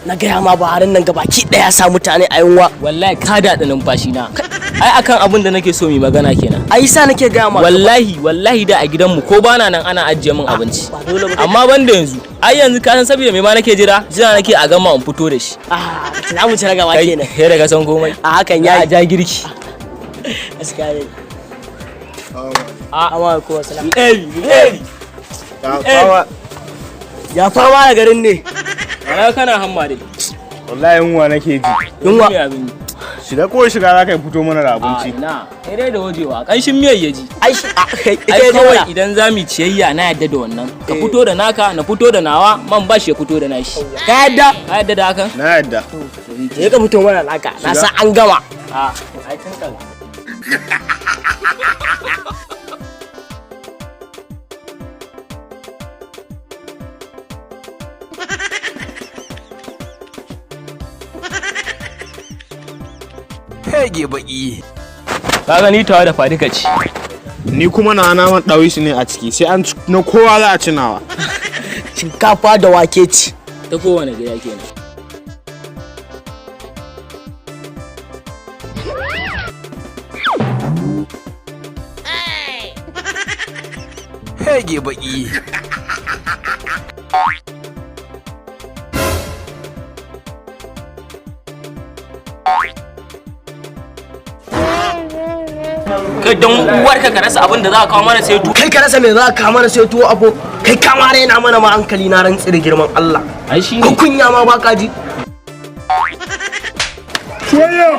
na gaya ma Buharin nan gabaki daya sa mutane a yunwa. Wallahi ka daɗa numfashi na. Ai akan abin da nake so mu magana kenan. Ai sa nake gaya ma. Wallahi da a gidanmu ko bana nan ana ajiye min abinci. Amma ban da yanzu. Ai yanzu ka san saboda me ma nake jira nake a gama in fito da shi. Za mu ci ragawa kenan. Kai daga san komai. A hakan yayi. Ja girki. Gaskiya ne. Amma ko salam. Ya fama da garin ne. Ana kana hamma dai. Wallahi yunwa nake ji. Yunwa. Shiga za ka fito mana da abinci. Na, kai dai da wajewa. Kanshin miyar ya ji. Ai kawai idan za mu ciyayya na yadda da wannan. Ka fito da naka, na fito da nawa, man bashi ya fito da nashi. Ka yadda? Ka yadda da hakan? Na yadda. Je ka fito mana naka. Na san an gama. Ai tun kan. Hege baki. Ka gani tawa da fadika ci. Ni kuma na naman ɗawisu ne a ciki sai an na kowa za a ci nawa. Shinkafa da wake ci. Ta kowane gida kenan. Hege baki. Kai don uwarka ka rasa abin da za ka kawo mana sai tuwo. Kai ka rasa me za ka kawo mana sai tuwo abu. Kai ka ma raina mana ma hankali na rantsi da girman Allah. Ai shi ne. Ko kunya ma ba ka ji. Wayo!